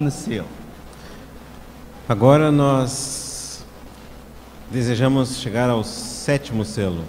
seal. Agora nós desejamos chegar ao sétimo selo.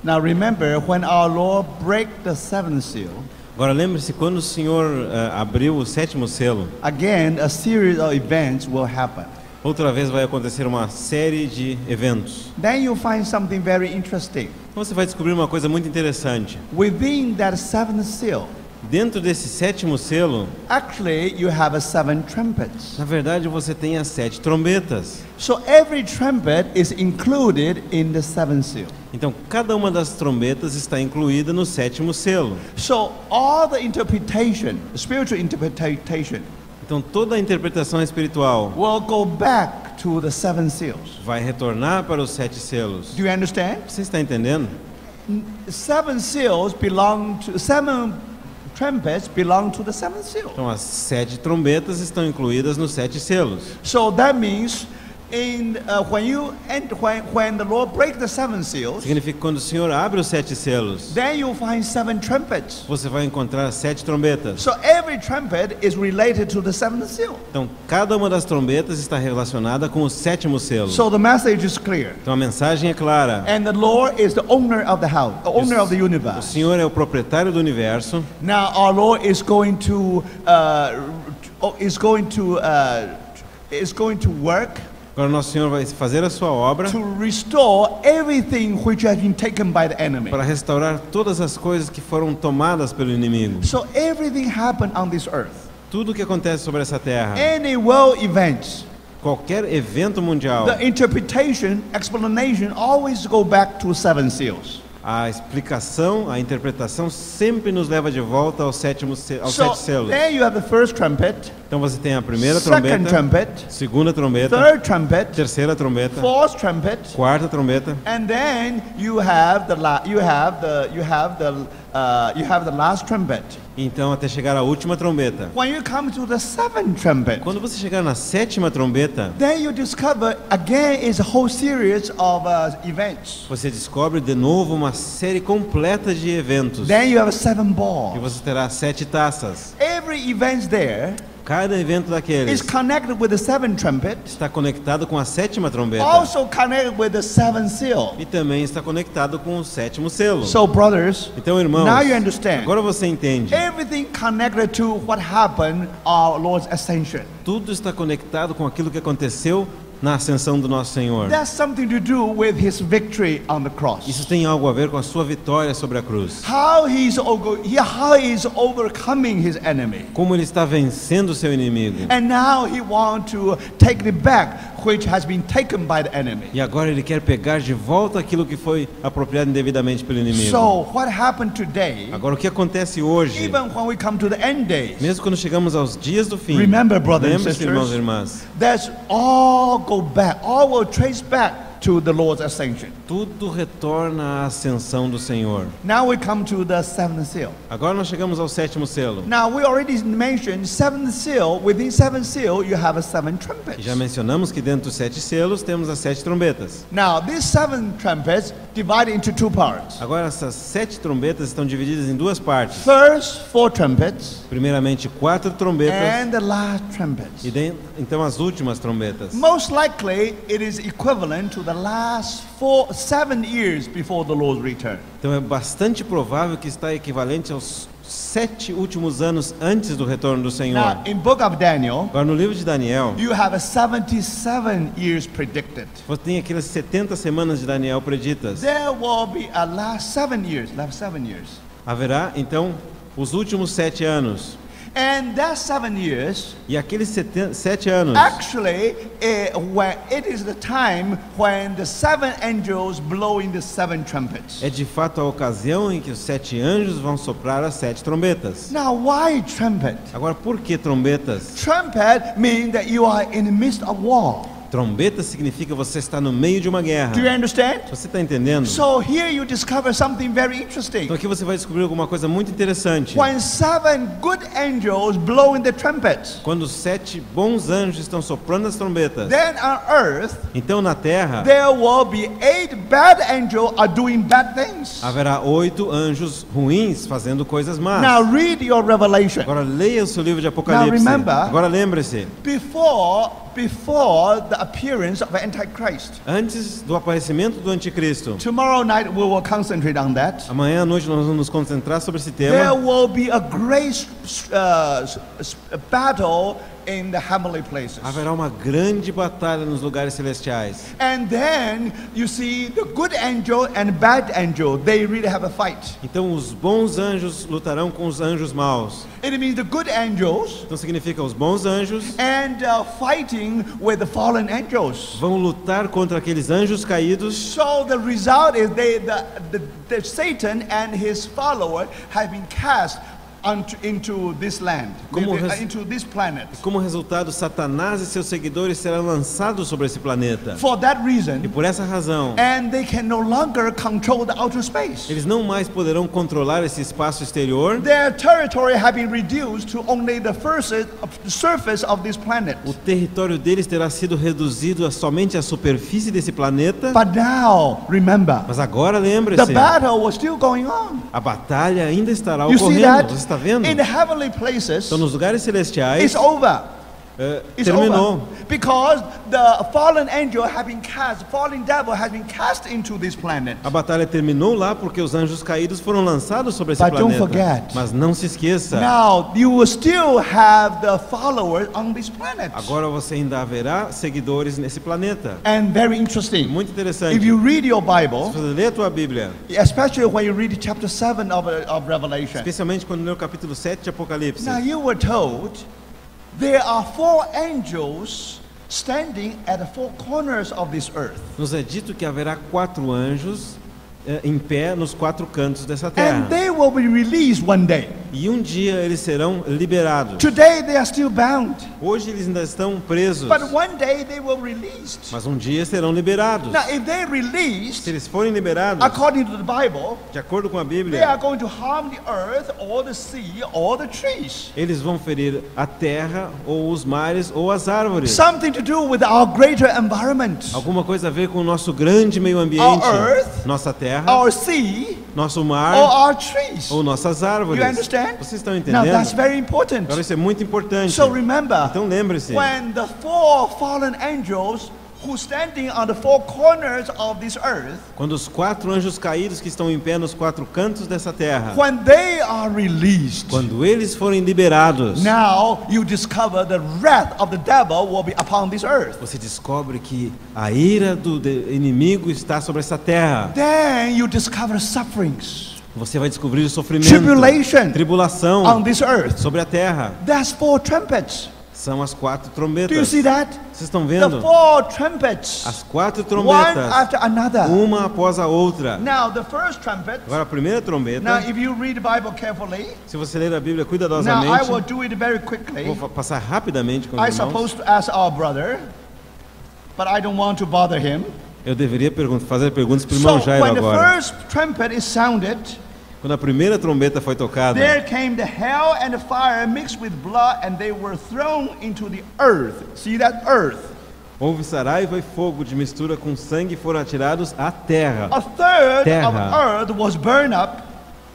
Now remember, when our Lord break the seventh seal, Agora lembre-se, quando o Senhor abriu o sétimo selo, again a series of events will happen. outra vez vai acontecer uma série de eventos. Then you find something very interesting. Então você vai descobrir uma coisa muito interessante. Within that seventh seal, Dentro desse sétimo selo, actually you have a seven trumpets. na verdade você tem as 7 trombetas. So every trumpet is included in the seventh seal. Então cada uma das trombetas está incluída no sétimo selo. So all the interpretation, spiritual interpretation, Então toda a interpretação espiritual will go back to the seven seals. vai retornar para os 7 selos. Do you understand? Você está entendendo? Seven seals belong to seven trumpets belong to the seventh seal. Então as 7 trombetas estão incluídas nos 7 selos. So that means when the Lord breaks the seven seals, Significa que quando o Senhor abre os 7 selos, then you'll find seven trumpets. você vai encontrar 7 trombetas. So every trumpet is related to the seventh seal. Então cada uma das trombetas está relacionada com o sétimo selo. So the message is clear. Então a mensagem é clara. And the Lord is the owner of the house, the owner of the O universe. Senhor é o proprietário do universo. Now our Lord is going to work Agora nosso Senhor vai fazer a sua obra to restore everything which has been taken by the enemy. para restaurar todas as coisas que foram tomadas pelo inimigo. So everything happened on this earth. Tudo o que acontece sobre essa terra, Any world events, qualquer evento mundial, the interpretation, explanation always go back to seven seals. a explicação, a interpretação sempre nos leva de volta aos 7 So selos. there you have the first trumpet, Então você tem a primeira second trombeta, trumpet, segunda trombeta, third trumpet, terceira trombeta, fourth trumpet, quarta trombeta, and then you have the last trumpet. então até chegar à última trombeta. When you come to the seventh trumpet, Quando você chegar na 7ª trombeta, then you discover again is a whole series of events. você descobre de novo uma série completa de eventos. Then you have seven E balls. você terá 7 taças. Every event there Cada evento is daqueles connected with the seventh trumpet, está conectado com a 7ª trombeta. also connected with the seventh seal. E também está conectado com o 7º selo. So brothers, Então, irmãos, now you understand. agora você entende. Everything connected to what happened our Lord's ascension. Tudo está conectado com aquilo que aconteceu na ascensão do nosso Senhor. That's something to do with his victory on the cross. Isso tem algo a ver com a sua vitória sobre a cruz. How he's overcoming his enemy. Como ele está vencendo o seu inimigo. And now he wants to take it back, which has been taken by the enemy. E agora ele quer pegar de volta aquilo que foi apropriado indevidamente pelo inimigo. So what happened today, Agora o que acontece hoje, even when we come to the end days, mesmo quando chegamos aos dias do fim, remember, brothers and lembre-se, irmãos e sisters, irmãs, that's all go back, all will trace back to the Lord's ascension. tudo retorna à ascensão do Senhor. Now we come to the seventh seal. Agora nós chegamos ao 7º selo. Now we already mentioned seventh seal. Within seventh seal, you have a seven trumpets. Já mencionamos que dentro dos 7 selos temos as 7 trombetas. Now these seven trumpets divided into two parts. Agora essas 7 trombetas estão divididas em 2 partes. First, four trumpets, Primeiramente 4 trombetas and the last trumpets. e então as últimas trombetas. Most likely, it is equivalent to the last 7 years before the Lord's return. Então é bastante provável que está equivalente aos 7 últimos anos antes do retorno do Senhor. Now, in book of Daniel, Agora no livro de Daniel, you have a 77 years predicted. você tem aquelas 70 semanas de Daniel preditas. There will be a last 7 years. Haverá então os últimos 7 anos. And that 7 years, E aqueles 7 anos actually, when it is the time when the seven angels blow in the seven trumpets. é de fato a ocasião em que os 7 anjos vão soprar as 7 trombetas. Now, why trumpet? Agora, por que trombetas? Trumpet means that you are in the midst of war. Trombeta significa você está no meio de uma guerra. Do you understand? Você está entendendo? So here you discover something very interesting. Então aqui você vai descobrir alguma coisa muito interessante. When 7 good angels blow in the trumpets, Quando 7 bons anjos estão soprando as trombetas, then on earth então na terra there will be 8 bad angels are doing bad things. haverá 8 anjos ruins fazendo coisas más. Now read your Revelation. Agora leia o seu livro de Apocalipse. Now remember- Agora lembre-se, Before the appearance of Antichrist. antes do aparecimento do anticristo, Tomorrow night we will concentrate on that. amanhã à noite nós vamos nos concentrar sobre esse There tema. will be a great battle in the heavenly places. Haverá uma grande batalha nos lugares celestiais. And then you see the good angel and bad angel, they really have a fight. Então os bons anjos lutarão com os anjos maus. It means the good angels Então significa os bons anjos and fighting with the fallen angels. vão lutar contra aqueles anjos caídos. So the result is the Satan and his follower have been cast into this land, into this planet. Como resultado, Satanás e seus seguidores serão lançados sobre esse planeta. For that E reason, por essa razão, and they can no longer control the outer space. eles não mais poderão controlar esse espaço exterior. Their territory have been reduced to only the surface of this planet. O território deles terá sido reduzido a somente a superfície desse planeta. But now, remember, Mas agora the lembre-se, battle was still going on. a batalha ainda estará You see ocorrendo. that? Você está vendo? In the heavenly places, Então nos lugares celestiais it's over. It's terminou. over. Because the fallen angel have been cast, fallen devil has been cast into this planet. A batalha terminou lá porque os anjos caídos foram lançados sobre esse But don't planeta. forget. Mas não se esqueça, Now, you will still have the followers on this planet. agora você ainda haverá seguidores nesse planeta. And very interesting. Muito interessante. If you read your Se Bible, você lê a tua Bíblia, especially when you read chapter 7 of Revelation, especialmente quando lê o capítulo 7 de Apocalipse, now you were told there are 4 angels standing at the 4 corners of this earth. nos é dito que haverá 4 anjos em pé nos 4 cantos dessa terra. And they will be released one day. E um dia eles serão liberados. Today they are still bound. Hoje eles ainda estão presos, But one day they will be released. mas um dia serão liberados. Now, if they Se released, eles forem liberados, according to the Bible, de acordo com a they are Bíblia, going to harm the earth or the sea or the trees. eles vão ferir a terra, ou os mares, ou as árvores. Something to do with our greater environment, Alguma coisa a ver com o nosso grande meio ambiente, Our earth, nossa terra, our sea, nosso or mar, our trees. ou nossas árvores. You understand? Vocês estão Now entendendo? that's very important. Agora isso é muito importante. So remember, Então lembre-se, when the 4 fallen angels who standing on the 4 corners of this earth, quando os 4 anjos caídos que estão em pé nos 4 cantos dessa terra, when they are released, quando eles forem liberados, now you discover the wrath of the devil will be upon this earth. você descobre que a ira do inimigo está sobre essa terra. Then you discover sufferings, Você vai descobrir o sofrimento, tribulation tribulação on this earth. sobre a terra. That's 4 trumpets. São as 4 Do you trombetas. see that? Vocês estão The vendo? 4 trumpets, As 4 one trombetas, after another. uma após a outra. Now the first trumpet. Agora a primeira Now, trombeta, if you read the Bible carefully, se você ler a Bíblia now I cuidadosamente, will do it very quickly. vou passar rapidamente com I os irmãos. supposed to ask our brother, but I don't want to bother him. Eu deveria fazer perguntas para o So irmão Jairo when the agora. first trumpet is sounded, Quando a primeira trombeta foi tocada, there came the hail and the fire mixed with blood, and they were thrown into the earth. See that earth? houve saraiva e fogo de mistura com sangue e foram atirados à terra. A third Terra. of earth was burned up.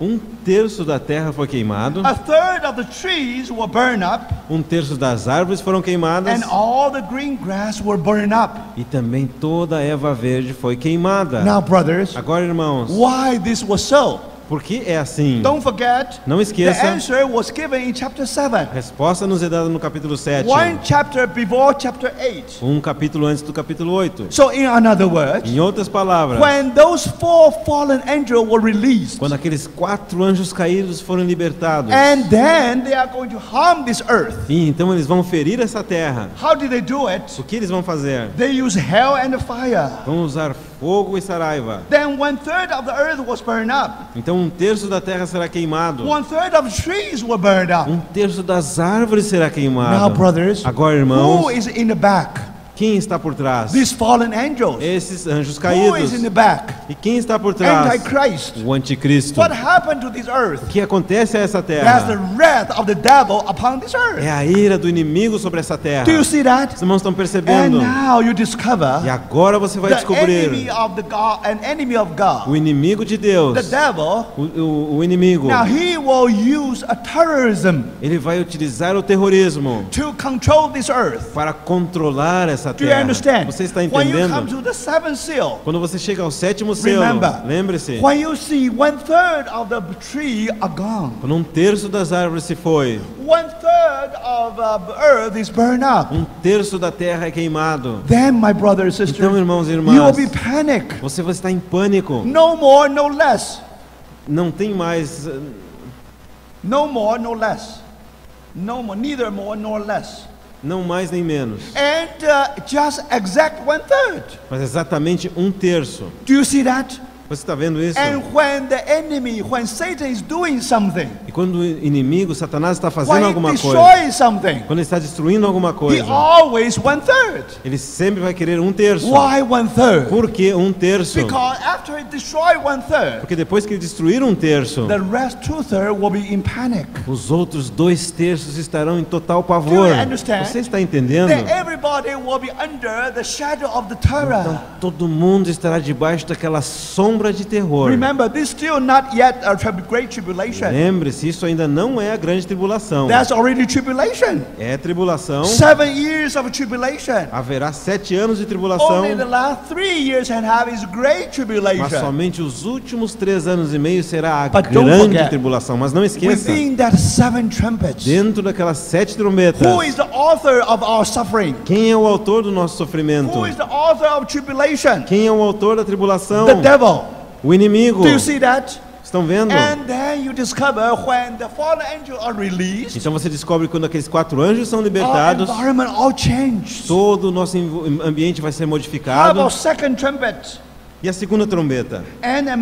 Um terço da terra foi queimado, A third of the trees were burned up, um terço das árvores foram queimadas and all the green grass were burned up. e também toda a erva verde foi queimada. Now, brothers, Agora, irmãos, why this was so? por que é assim? Don't forget, Não the esqueça, answer was given in chapter 7. a resposta nos é dada no capítulo 7, One chapter before chapter 8. um capítulo antes do capítulo 8. So, in another words, Em outras palavras, when those 4 fallen angels were released, quando aqueles 4 anjos caídos foram libertados, and then they are going to harm this earth. e então eles vão ferir essa terra, How did they do it? o que eles vão fazer? They use hell and fire. Vão usar fogo e saraiva. Then 1/3 of the earth was burned up. Então um terço da terra será queimado, 1/3 of trees were burned up. um terço das árvores será Now, queimado. brothers, Agora, who irmãos, is in the back? Quem está por trás? These fallen angels. Esses anjos Who caídos. is in the back? E quem está por trás? Antichrist. O anticristo. What happened to this earth? O que acontece a essa That's the terra? wrath of the devil upon this earth. É a ira do inimigo sobre essa terra. Do you see that? Os irmãos estão And percebendo? now you discover E agora você vai the enemy descobrir of the God, an enemy of God. o inimigo de Deus. The devil. O inimigo. Now he will use a terrorism Ele vai utilizar o terrorismo to control this earth. para controlar essa Do you terra. understand? Você está When you come entendendo? to the seventh seal, Quando você chega ao sétimo selo, remember, lembre-se, when you see 1/3 of the tree are gone, quando 1/3 das árvores se foi, 1/3 of the earth is burned up, 1/3 da terra é queimado. then my brother and sister, Então, irmãos e you will irmãs, be panic. você vai estar em pânico. No more, no less. Não tem mais, No more, no less. No more, neither more nor less. não mais nem menos, And just exact 1/3. mas exatamente 1/3. Do you see that? Você está vendo isso? And when Satan is doing something, E quando o inimigo, Satanás, está when fazendo he alguma coisa, destroys something, quando ele está destruindo alguma he coisa, always 1/3. ele sempre vai querer 1/3. Why 1/3? Por que 1/3? Because after he destroys 1/3, Porque depois que ele destruir 1/3, the rest 2/3 will be in panic. os outros 2/3 estarão em total Do pavor. you understand? Você está entendendo? Then everybody will be under the shadow of the terror. Então todo mundo estará debaixo daquela sombra de terror. Remember, this is still not yet a great tribulation. Lembre-se, isso ainda não é a grande tribulação. That's already tribulation. É tribulação. 7 years of tribulation. Haverá 7 anos de tribulação, Only the last 3 years and a half is great mas tribulation. somente os últimos 3 anos e meio será a But don't grande forget, tribulação. Mas não esqueça, Within that 7 trumpets, dentro daquelas 7 trombetas, who is the author of our suffering? quem é o autor do nosso sofrimento? Who is the author of tribulation? Quem é o autor da tribulação? The devil. O inimigo. Do you see that? Estão vendo? And then you discover when the fallen angels are released, Então você descobre quando aqueles 4 anjos são our libertados, environment all changed. todo o nosso ambiente vai ser How modificado. about second trumpet? E a segunda trombeta? And a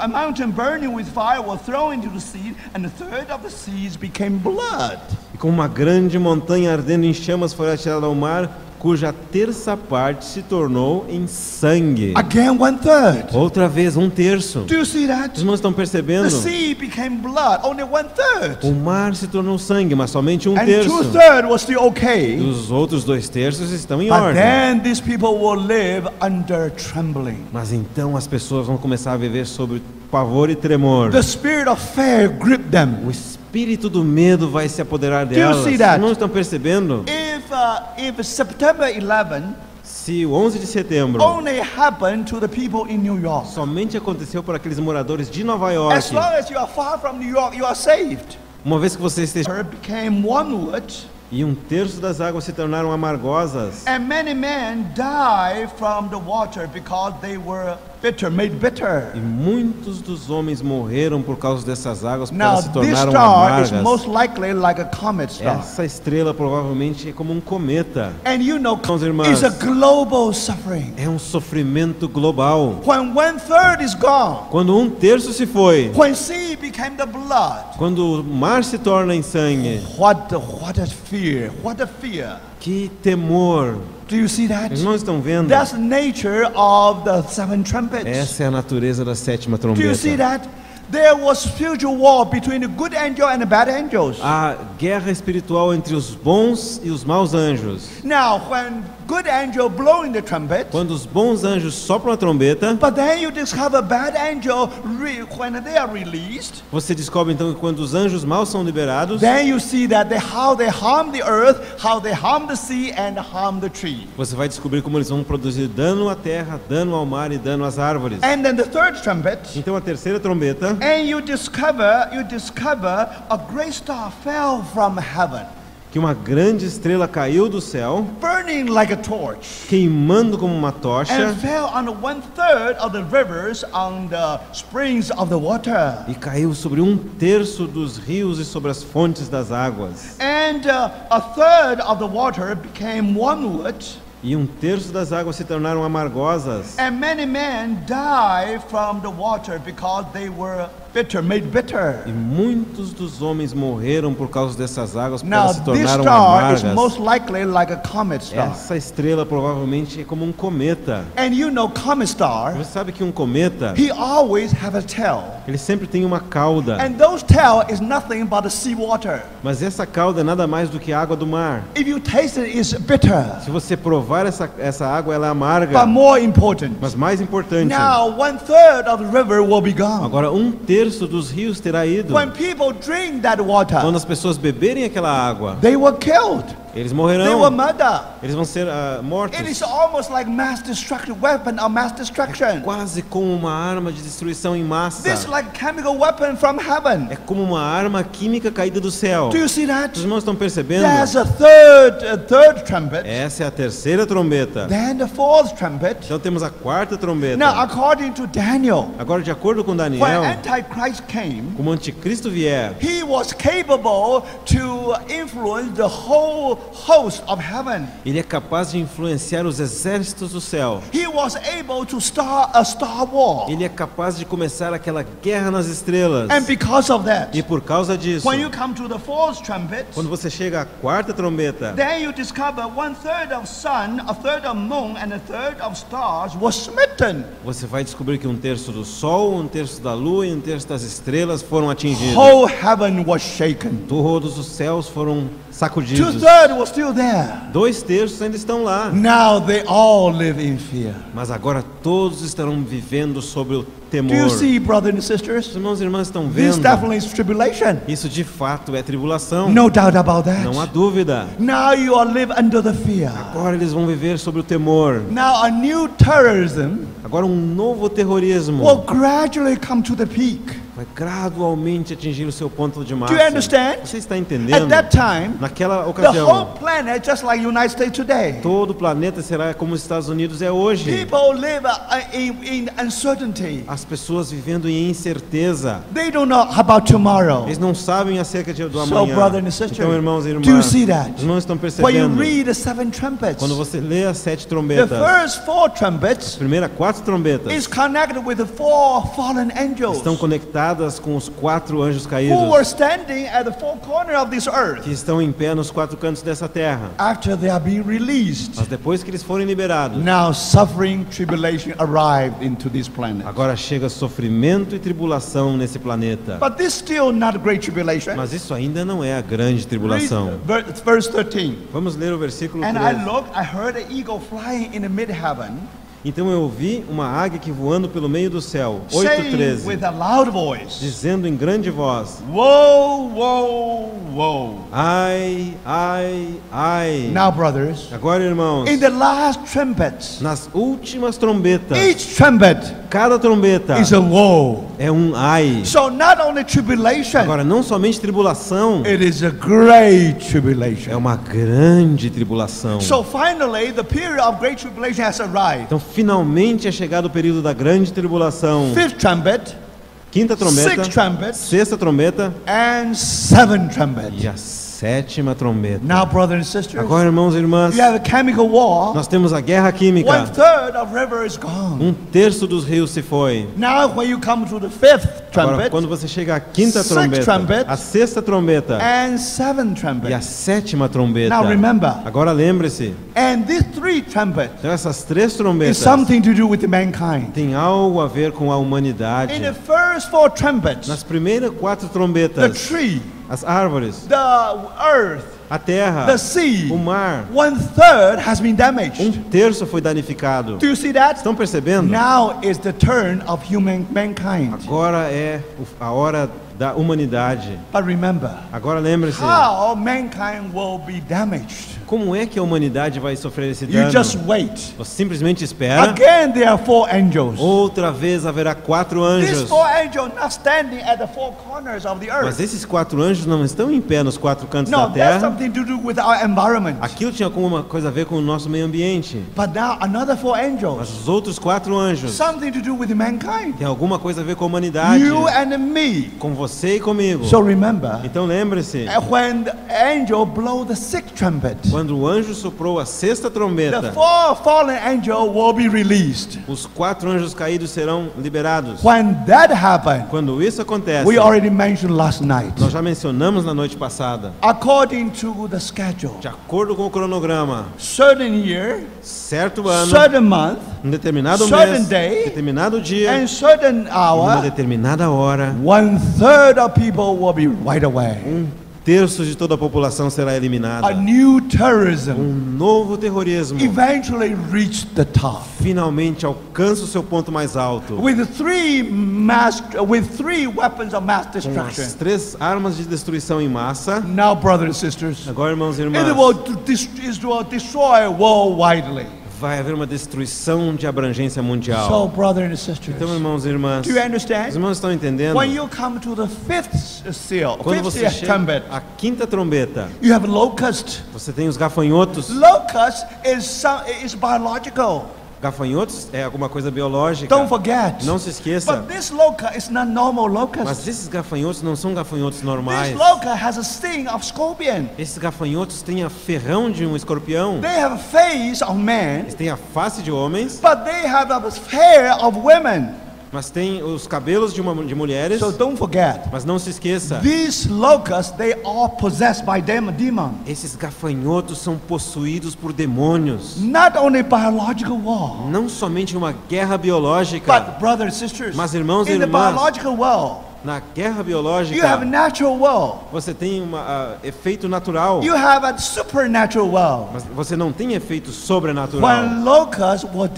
mountain burning with fire was thrown into the sea, and a third of the seas became blood. E como uma grande montanha ardendo em chamas foi atirada ao mar, cuja terça parte se tornou em sangue. Again, 1/3. Outra vez, 1/3. Do you see Os that? irmãos estão The percebendo? sea became blood, only 1/3. O mar se tornou sangue, mas somente And 1/3. 2/3 was still okay. Os outros 2/3 estão em But ordem. then these people will live under trembling. Mas então as pessoas vão começar a viver sob pavor e tremor. The spirit of fear gripped them. O espírito do medo vai se apoderar you delas. see that? Não estão percebendo? If September 11 Se o 11 de setembro only happened to the people in New York, somente aconteceu para aqueles moradores de Nova as York, long as you are far from New York, you are saved. uma vez que você esteja Her became wormwood, e 1/3 das águas se tornaram amargosas, and many men died from the water because they were bitter, made bitter. e muitos dos homens morreram por causa dessas águas, porque Now elas se this tornaram star is amargas. most likely like a comet star. Essa estrela provavelmente é como um cometa. And you know, Irmãos e irmãs, it's a global suffering. é um sofrimento global. When 1/3 is gone, Quando 1/3 se foi, when sea became the blood, quando o mar se torna em sangue, what a fear, what a fear. que temor. Do you see that? Eles não estão vendo? That's the nature of the 7 trumpets. Essa é a natureza da sétima Do you see trombeta. that? There was spiritual war between the good angel and the bad angels. A guerra espiritual entre os bons e os maus anjos. Now, when good angel blowing the trumpet, Quando os bons anjos sopram a trombeta, but then you discover bad angel when they are released, você descobre então que quando os anjos maus são liberados, then you see that how they harm the earth, how they harm the sea, and harm the tree. você vai descobrir como eles vão produzir dano à terra, dano ao mar e dano às árvores. And then the third trumpet, Então a terceira trombeta, and you discover a great star fell from heaven, que uma grande estrela caiu do céu, burning like a torch, queimando como uma tocha, and fell on 1/3 of the rivers, on the springs of the water. e caiu sobre 1/3 dos rios e sobre as fontes das águas. And a third of the water became wormwood, E 1/3 das águas se tornaram amargosas. and many men died from the water because they were bitter, made bitter. E muitos dos homens morreram por causa dessas águas, porque Now elas se this tornaram star is amargas. most likely like a comet star. Essa estrela provavelmente é como um cometa. And you know comet star, Você sabe que um cometa, he always have a tail. ele sempre tem uma cauda. And those tail is nothing but the sea water. Mas essa cauda é nada mais do que a água do mar. If you taste it, it's bitter. Se você provar essa água, ela é amarga. But more important, Mas mais importante, now 1/3 of the river will be gone. agora 1/3 dos rios terá ido. When people drink that Quando water, as pessoas beberem aquela água, they were killed. eles They were morrerão. murdered. Eles vão ser mortos. It is almost like mass destruction, weapon of mass destruction. Quase como uma arma de destruição em massa. This is like chemical weapon from heaven. É como uma arma química caída do céu. Do you see that? Os irmãos estão percebendo? There's a third trumpet. Essa é a terceira trombeta. Then the fourth trumpet. Então temos a quarta trombeta. Now, according to Daniel, Agora, de acordo com when Daniel, Antichrist came, como o anticristo vier, he was capable to influence the whole host of heaven. ele é capaz de influenciar os exércitos do céu. He was able to start a star war. Ele é capaz de começar aquela guerra nas estrelas. And because of that, E por causa disso, when you come to the fourth trumpet, quando você chega à quarta trombeta, then you discover 1/3 of sun, 1/3 of moon, and 1/3 of stars was smitten. você vai descobrir que 1/3 do sol, 1/3 da lua e 1/3 das estrelas foram atingidos. Whole heaven was shaken. Todos os céus foram sacudidos. 2/3 was still there. 2/3 ainda estão lá. Now they all live in fear. Mas agora todos estarão vivendo sobre o temor. Do you see, brothers and Os sisters? irmãos e irmãs estão This vendo? definitely is tribulation. Isso de fato é tribulação. No doubt about that. Não há dúvida. Now you all live under the fear. Agora eles vão viver sobre o temor. Now a new terrorism Agora um novo terrorismo will gradually come to the peak. vai gradualmente atingir o seu ponto de Do you máximo. understand? Você está At entendendo? that time, Naquela the whole ocasião, planet, just like United States today, todo o planeta será como os Estados Unidos é hoje. people live in uncertainty. As pessoas vivendo em incerteza. They don't know about tomorrow. Eles não sabem acerca do So, amanhã. brother and sister, Então, irmãos e do you irmãs, see that? os irmãos estão When you percebendo. read the seven trumpets, Quando você lê as 7 the trombetas, first four trumpets primeira 4 trombetas is connected with the four fallen angels estão conectadas com os 4 anjos who caídos were standing at the four corners of this earth que estão em pé nos 4 cantos dessa terra. after they are being released. Mas depois que eles forem liberados, Now suffering, tribulation arrived into this planet. agora chega sofrimento e tribulação nesse planeta. But this still not great tribulation. Mas isso ainda não é a grande Read tribulação. verse 13. Vamos ler o versículo And I 13. looked, I heard an eagle flying in the mid-heaven, Então eu ouvi uma águia que voando pelo meio do céu, saying 8:13, with a loud voice, dizendo em grande voz: woe, woe, woe. ai, ai, ai. Now, brothers, Agora, irmãos, in the last trumpet, nas últimas trombetas, each trumpet cada trombeta is a woe. é um ai. So not only tribulation, Agora, não somente tribulação, it is a great é tribulation. uma grande tribulação. So finally, the period of great tribulation has arrived. Então, finalmente é chegado o período da grande tribulação. Fifth trumpet, Quinta trombeta, sixth trumpet, sexta trombeta and seventh trumpet. e a 7ª trombeta. Now, brothers and sisters, Agora, irmãos e irmãs, you have a chemical war. nós temos a guerra química. 1/3 of river is gone. 1/3 dos rios se foi. Now, when you come to the fifth Agora, trumpet quando você chega à quinta Sixth trombeta, trumpet, a sexta trombeta and seventh e a trumpet, 7ª trombeta. now remember, Agora lembre-se, and these three trumpets então essas 3 is trombetas something to do with mankind. têm algo a ver com a humanidade. In the first four trumpets, Nas primeiras 4 the trombetas, tree, as árvores, the earth, a terra, the sea, o mar, 1/3 has been damaged. 1/3 foi danificado. Do you see that? Estão percebendo? Now is the turn of mankind. Agora é a hora da humanidade. But remember, Agora lembre-se, how mankind will be damaged. como é que a humanidade vai sofrer esse You dano? just wait. Você simplesmente espera. Again, there are four angels. Outra vez haverá 4 These anjos. four angels not standing at the four corners of the Mas earth. esses 4 anjos não estão em pé nos 4 cantos da No, that's terra. something to do with our environment. Aquilo tinha como uma coisa a ver com o nosso meio ambiente. But now another four Mas angels, os outros 4 anjos something to do with mankind. têm alguma coisa a ver com a humanidade. You and me. Com você e comigo. So remember, Então lembre-se, when the angel blow the sixth trumpet, quando o anjo soprou a sexta trombeta, the four fallen angels will be released. os 4 anjos caídos serão liberados. When that happens, Quando isso acontece, we already mentioned last night. nós já mencionamos na noite passada, According to the schedule, de acordo com o cronograma, certain year, certo ano, certain month, um determinado certain mês, day, determinado dia, and certain uma hour, determinada hora, 1/3 of people will be right away. terço de toda a população será eliminada. A new terrorism Novo terrorismo eventually reached the top. finalmente alcança o seu ponto mais alto. With three weapons of mass Com destruction. as 3 armas de destruição em massa. Now, brothers and sisters, Agora, irmãos e irmãs, it will destroy worldwide. vai haver uma destruição de abrangência mundial. So, brothers and sisters, Então, irmãos e irmãs, do you os understand? irmãos estão entendendo? When you come to the fifth seal, Quando fifth você chega trumpet, à 5ª trombeta, you have locust. você tem os gafanhotos. Locust is biological. Gafanhotos é alguma coisa biológica. Don't forget. Não se esqueça. But this locust is not normal locust. Mas esses gafanhotos não são gafanhotos normais. This locust has a sting of scorpion. Esses gafanhotos têm a ferrão de um escorpião. They have a face of man, Eles têm a face de homens, but they have a hair of women. mas têm os cabelos de mulheres. So don't forget. Mas não se esqueça, These locusts, they are possessed by demon. esses gafanhotos são possuídos por demônios. Not only biological war, Não somente uma guerra biológica, but brothers and sisters, mas irmãos e in the irmãs, biological world, na guerra you biológica, have natural world. você tem um efeito natural, You have a supernatural world. mas você não tem efeito sobrenatural. When locusts were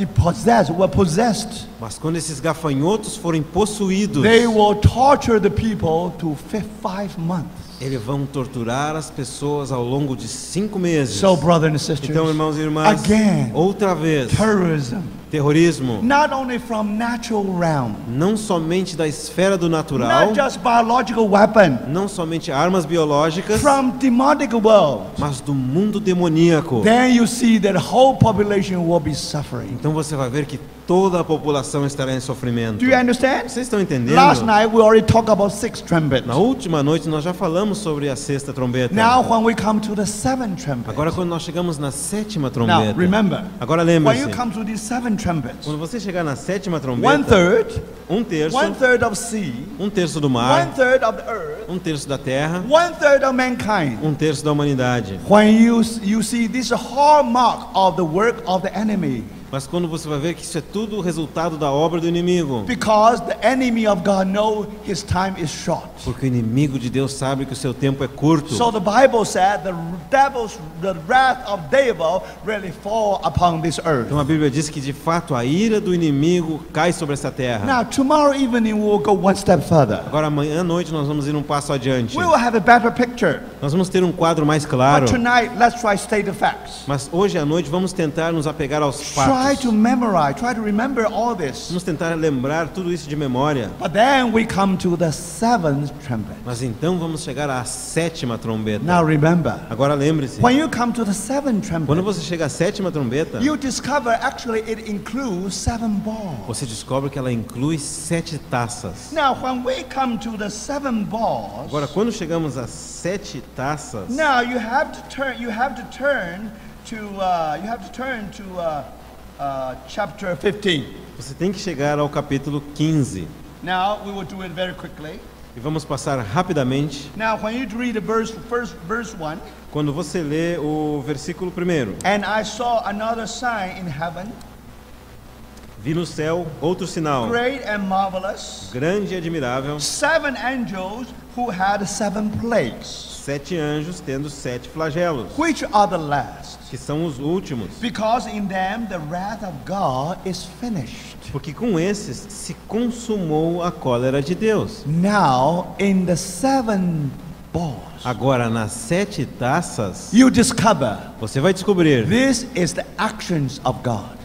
possessed, Mas quando esses gafanhotos forem possuídos, they will torture the people to 5 months. eles vão torturar as pessoas ao longo de 5 meses. So, brothers and sisters, Então, irmãos e irmãs, again, outra vez, terrorism, terrorismo, not only from natural realm, não somente da esfera do natural, not just biological weapon, não somente armas biológicas, from demonic world. mas do mundo demoníaco. Then you see that whole population will be suffering. Então você vai ver que toda a população estará em sofrimento. Do you understand? Vocês estão entendendo? Last night we already talked about 6 trumpets. Na última noite nós já falamos sobre a 6ª trombeta. Now when we come to the 7th trumpet. Agora quando nós chegamos na 7ª Now trombeta. remember, Agora when lembre-se, you come to these 7 trumpets, quando você chegar na 7ª 1/3, trombeta, um terço, 1/3 of sea, um terço do mar, 1/3 of the earth, um terço da terra, 1/3 of mankind. um terço da humanidade. When you see this hallmark of the work of the enemy, Mas quando você vai ver que isso é tudo o resultado da obra do inimigo. because the enemy of God knows his time is short. Porque o inimigo de Deus sabe que o seu tempo é curto. So the Bible said the wrath of devil really fall upon this earth. Então a Bíblia diz que de fato a ira do inimigo cai sobre essa terra. Now tomorrow evening we will go one step further. Agora amanhã à noite nós vamos ir um passo adiante. We will have a better picture. Nós vamos ter um quadro mais claro. But tonight let's try to state the facts. Mas hoje à noite vamos tentar nos apegar aos fatos. Try to memorize, try to remember all this. Vamos tentar lembrar tudo isso de memória. But then we come to the 7th trumpet. Mas então vamos chegar à 7ª trombeta. Now remember, Agora lembre-se, when you come to the 7th quando trumpet, você chega à 7ª trombeta, you discover actually it includes 7 balls. você descobre que ela inclui 7 taças. Now when we come to the 7 balls, Agora quando chegamos às 7 taças, now you have to turn to chapter 15. você tem que chegar ao capítulo 15. Now we will do it very quickly. E vamos passar rapidamente. Now when you read the verse 1, Quando você lê o versículo 1. and I saw another sign in heaven, Vi no céu outro sinal, great and marvelous, grande e admirável, 7 angels who had 7 plagues, 7 anjos tendo 7 flagelos, which are the last, que são os últimos. because in them the wrath of God is finished. Porque com esses se consumou a cólera de Deus. Now in the 7 balls, Agora nas 7 taças, you discover você vai descobrir this is the actions of God.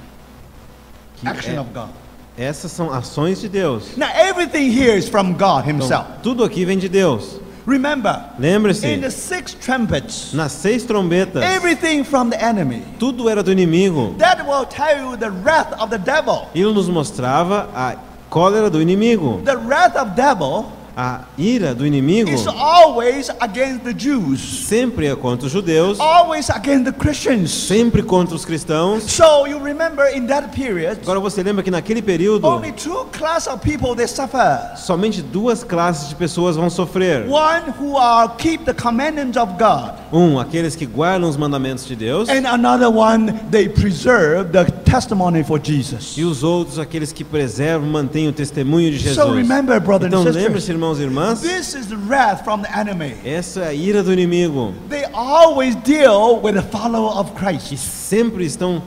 que Action of God. essas são ações de Deus. Now everything here is from God Então, himself. tudo aqui vem de Deus. Remember, in Lembre-se, the 6 trumpets, nas 6 trombetas, everything from the enemy. tudo era do inimigo. That will tell you the wrath of the devil. Ele nos mostrava a cólera do inimigo. The wrath of devil A ira do inimigo is always against the Jews, sempre é contra os judeus, always against the Christians. sempre contra os cristãos. So you remember in that period, Agora você lembra que naquele período only two classes of people they suffer. somente duas classes de pessoas vão sofrer. One who keep the commandments of God, Aqueles que guardam os mandamentos de Deus, and another one they preserve the testimony for Jesus. e os outros aqueles que preservam, mantêm o testemunho de Jesus. So remember, brothers Então and sisters, lembre-se, irmãos e irmãs, this is the wrath from the enemy. essa é a ira do inimigo, They always deal with the follower of que Christ. sempre estão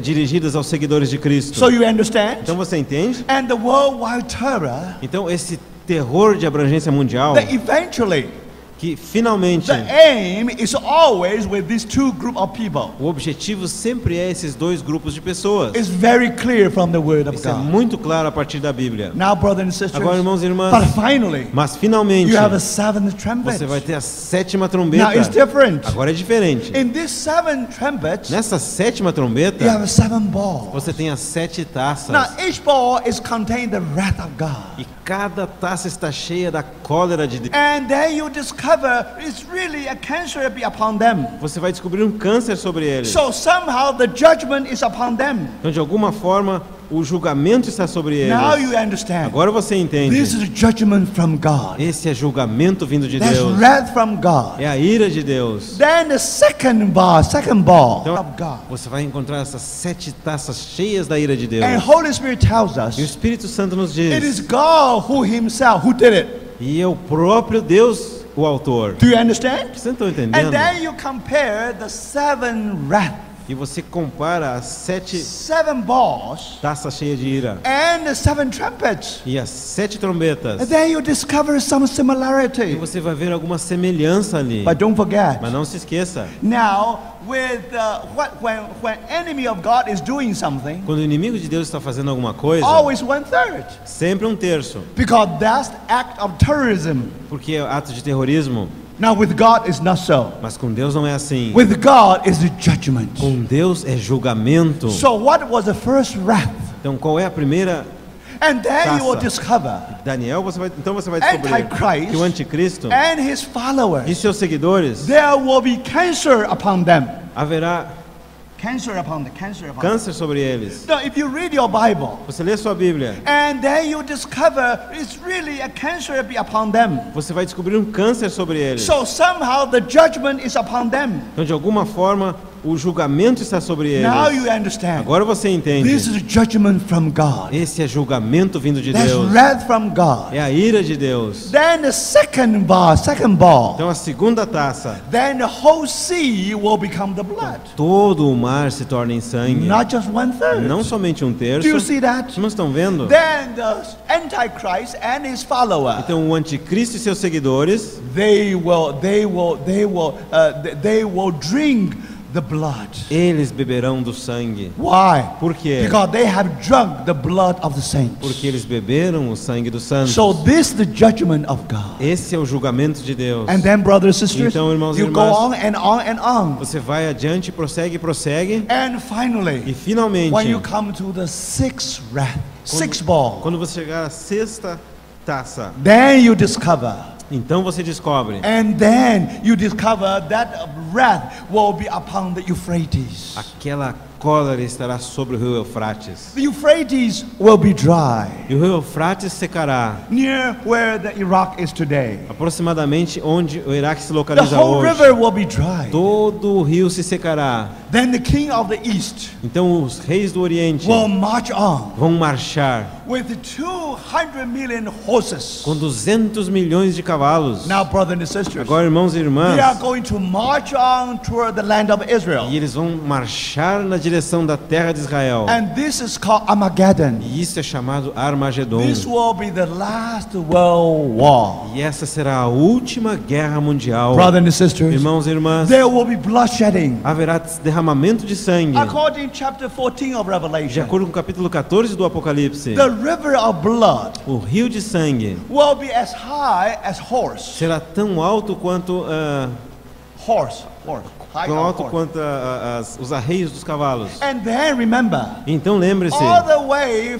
dirigidas aos seguidores de Cristo. So you understand? Então você entende? And the worldwide terror, Então esse terror de abrangência mundial, that eventually que finalmente the aim is always with these two group of people. o objetivo sempre é esses dois grupos de pessoas. It's very clear from the word of Isso é God. muito claro a partir da Bíblia. Now, brothers and sisters, Agora, irmãos e irmãs, but finally, mas finalmente you have a seventh trumpet. você vai ter a sétima Now trombeta. it's different. Agora é diferente. In this seventh trumpet, Nessa sétima you trombeta, have seven balls. você tem as 7 taças. Now each ball is contained the wrath of God. E cada taça está cheia da cólera de Deus. And then you discover it's really a cancer be upon them. Você vai descobrir um câncer sobre eles. So somehow the judgment is upon them. Então, de alguma forma, o julgamento está sobre eles. Now you understand. Agora você entende. This is judgment from God. Esse é julgamento vindo de That's Deus. wrath from God. É a ira de Deus. Then the second ball Então, of God. você vai encontrar essas 7 taças cheias da ira de Deus. And Holy Spirit tells E o us Espírito Santo nos it is diz. God who himself who did it. E é o próprio Deus o autor. Do you understand? Vocês estão And entendendo? then you compare the seven wrath, E você compara as 7 seven balls, taças cheias de ira and the seven trumpets. e as 7 trombetas. And then you discover some E similarity. você vai ver alguma semelhança ali. But don't forget, Mas não se esqueça, now with when enemy of God is doing something, quando o inimigo de Deus está fazendo alguma coisa, always 1/3, sempre 1/3, because that's act of terrorism. porque é ato de terrorismo. Now with God it's not so. Mas com Deus não é assim. With God is the judgment. Com Deus é julgamento. So what was the first wrath? Então qual é a primeira? And then you will Taça. discover Daniel, você vai descobrir Antichrist que o anticristo and his e followers, seus seguidores there will be cancer upon them. haverá Cancer upon them. Cancer upon them. câncer sobre eles. Now, if you read your Bible, Você lê sua Bíblia, and then you discover it's really a cancer be upon them. você vai descobrir um câncer sobre eles. So somehow the judgment is upon them. Então de alguma forma o julgamento está sobre eles. Now you understand. Agora você entende. This is judgment from God. Esse é julgamento vindo de That's Deus. wrath from God. É a ira de Deus. Then the second ball. Então a segunda taça, Then the whole sea will become the blood. todo o mar se torna em sangue. Not just 1/3. Não somente Do you 1/3. see that? Vocês não estão vendo? Then the Antichrist and his follower, Então o anticristo e seus seguidores, they will drink the blood. eles beberão do sangue. Why? Por quê? Because they have drunk the blood of the saints. Porque eles beberam o sangue dos santos. So this is the judgment of God. Esse é o julgamento de Deus. And then, brothers and sisters, Então, irmãos e you go irmãs, on and on and on. Você vai adiante, prossegue, prossegue. And E finally, finalmente, when you come to the sixth wrath, sixth ball, quando você chegar à sexta taça, then you discover. então você descobre. And then you discover that wrath will be upon the Euphrates. Aquela cólera estará sobre o rio Eufrates. The Euphrates will be dry, E o rio Eufrates secará, near where the Iraq is today. aproximadamente onde o Iraque se The localiza whole hoje. river will be dry. Todo o rio se secará. Then the king of the east Então os reis do Oriente will march on vão marchar with 200 million horses. com 200 milhões de cavalos. Now, brothers and sisters, Agora, irmãos e irmãs, they are going to march on toward the land of Israel. e eles vão marchar na direção da terra de Israel. And this is called Armageddon. E isso é chamado Armagedon. This will be the last world war. E essa será a última guerra mundial. Brothers and sisters, Irmãos e irmãs, there will be bloodshedding. haverá derramamento de sangue. According to chapter 14 of De Revelation, acordo com o capítulo 14 do Apocalipse, the river of blood o rio de sangue will be as high as horse. será tão alto quanto tão alto quanto os arreios dos cavalos. And then remember, Então lembre-se, all the way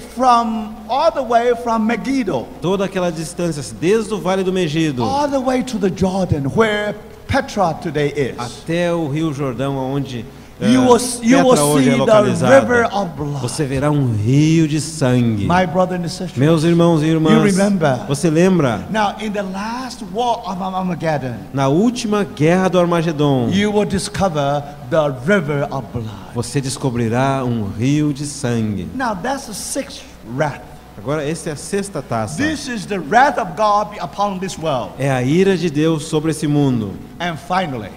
from Megiddo, toda aquela distância, desde o Vale do Megido all the way to the Jordan, where Petra today is. até o Rio Jordão, onde You will Petra hoje é see the localizada, river of blood. você verá um rio de sangue. My brother and sister. Meus irmãos e You irmãs, remember? você lembra? Now, in the last war of Armageddon, Na última guerra do Armagedon, you will discover the river of blood. você descobrirá um rio de sangue. Now, that's the sixth wrath. Agora, essa é a sexta taça. This is the wrath of God upon this world. É a ira de Deus sobre esse mundo. And finally,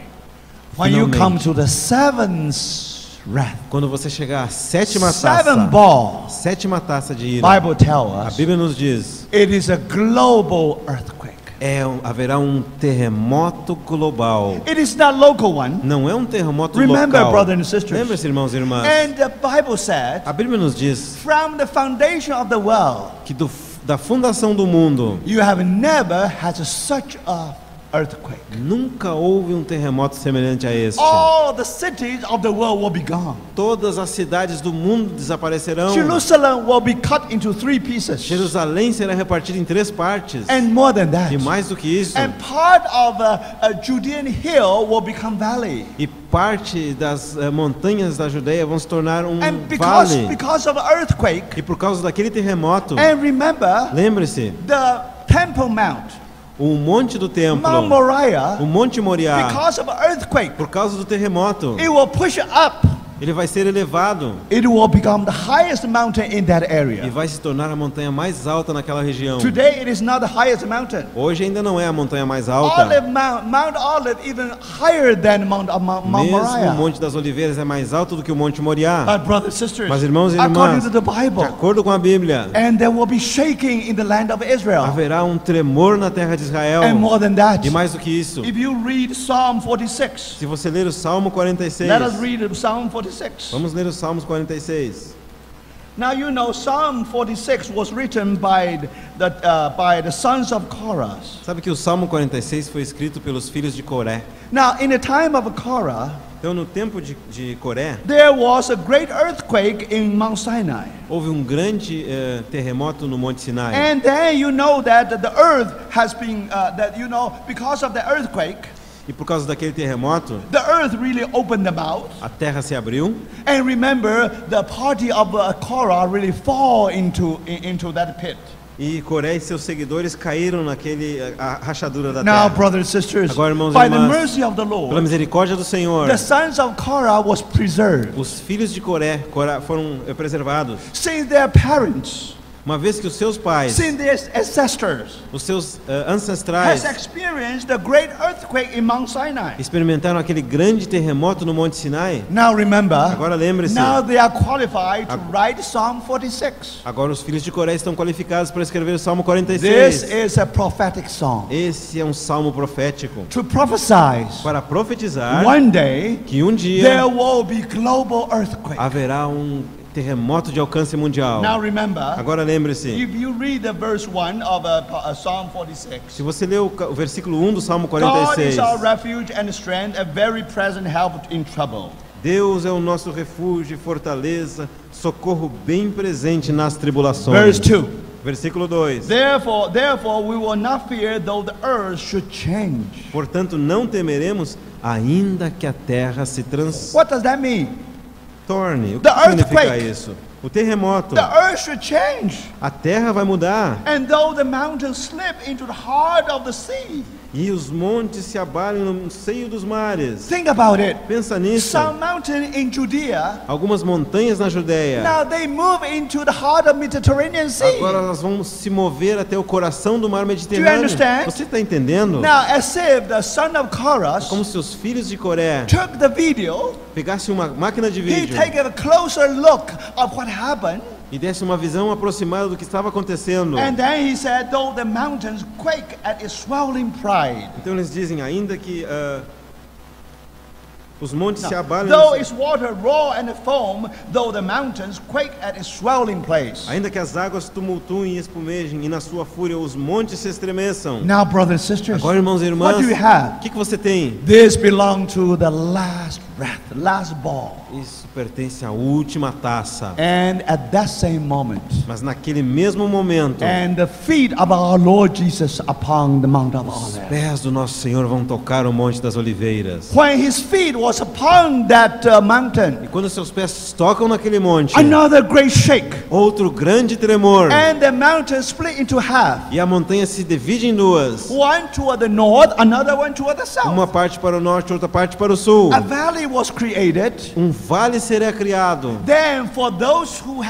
when you come to the seventh wrath, Quando você chegar à sétima seven taça, ball, sétima taça de ira, Bible tells a us Bíblia nos diz, it is a global earthquake. haverá um terremoto global. It is not local one. Não é um terremoto Remember, local. brothers and sisters. Lembre-se, irmãos e irmãs. And the Bible said, A Bíblia nos diz from the foundation of the world, que da fundação do mundo you have never had such a earthquake. nunca houve um terremoto semelhante a este. All the cities of the world will be gone. Todas as cidades do mundo desaparecerão. Jerusalem will be cut into 3 pieces. Jerusalém será repartida em 3 partes. And more than that. E mais do que isso, And part of a Judean hill will become valley. e parte das montanhas da Judeia vão se tornar um And vale. because of earthquake, E por causa daquele terremoto, and remember, lembre-se, the Temple Mount, o monte do templo, Mount Moriah, o Monte Moriá, because of earthquake, por causa do terremoto, it will push up. ele vai ser elevado It will become the highest mountain in that e area. vai se tornar a montanha mais alta naquela região. Today it is not the highest mountain. Hoje ainda não é a montanha mais alta. Mount Olive even higher than Mount Mesmo o Moriah. Monte das Oliveiras é mais alto do que o Monte Moriá. But brothers and sisters, Mas irmãos e according irmãs, to the de Bible, acordo com a Bíblia, and there will be shaking in the land of Israel. haverá um tremor na terra de Israel. And more than that, E mais do que isso, if you read Psalm 46, se você ler o Salmo 46, let us read Psalm 46. vamos ler o Salmos 46. Now you know Psalm 46 was written by the sons of Korah. Sabe que o Salmo 46 foi escrito pelos filhos de Coré. Now in the time of Korah, Então, no tempo de Coré, there was a great earthquake in Mount Sinai. houve um grande terremoto no Monte Sinai. And then you know that the earth has been, because of the earthquake, E por causa daquele terremoto, the earth really opened the mouth. a terra se abriu. And remember, the party of Korah really fall into that pit. E Coré e seus seguidores caíram a rachadura da Now, terra. brothers and sisters, Agora, irmãos e by the irmãs, mercy of the Pela Lord, misericórdia do Senhor, the sons of Korah was preserved. os filhos de Coré foram preservados. Since their parents, Uma vez que os seus pais, since their ancestors, os seus has ancestrais, experienced the great earthquake in Mount Sinai. experimentaram aquele grande terremoto no Monte Sinai, Now remember, agora lembre-se, now they are qualified to write Psalm 46. agora os filhos de Coré estão qualificados para escrever o Salmo This 46. is a prophetic song Esse é um salmo profético to prophesy para profetizar one day que um dia there will be global earthquake. haverá um terremoto de alcance mundial. Now remember, Agora lembre-se, if you read the verse 1 of Psalm 46, se você ler o versículo 1 do Salmo God 46, is our refuge and strength, a very present help in trouble. Deus é o nosso refúgio e fortaleza, socorro bem presente nas tribulações. Verse 2. Versículo 2. Therefore we will not fear though the earth should change. Portanto, não temeremos, ainda que a terra se transtorne. What does that mean? O que The significa earthquake. isso? O terremoto. The earth should change. A terra vai mudar. And though the mountains slip into the heart of the sea. E os montes se abalem no seio dos mares. Think about it. Pensa nisso. Some mountain in Judea, Algumas montanhas na Judéia, now they move into the heart of Mediterranean Sea. agora elas vão se mover até o coração do mar Mediterrâneo. understand? Você está entendendo? Now, as if the son of Korah Como se os filhos de Coré took the video, pegassem uma máquina de he vídeo take a closer look of what happened, e desse uma visão aproximada do que estava acontecendo. and then he said, though the mountains quake at its swelling pride. Então eles dizem, ainda que Os montes se Now, abalam. though its water roar and foam, though the mountains quake at its swelling place. Ainda que as águas tumultuem e espumejem e na sua fúria os montes se estremeçam. Now, brothers and sisters, Agora, irmãos e irmãs, what do you have? o que você tem? This belongs to the last breath, last ball. Isso pertence à última taça. And at that same moment, Mas naquele mesmo momento, and the feet of our Lord Jesus upon the Mount of os Olives. pés do nosso Senhor vão tocar o Monte das Oliveiras. When his feet was upon that mountain, E quando seus pés tocam naquele monte, another great shake, outro grande tremor. and the mountain split into half. E a montanha se divide em duas. One toward the north, another one toward the south. Uma parte para o norte, outra parte para o sul. A valley was created. Vale seria criado. Then for those who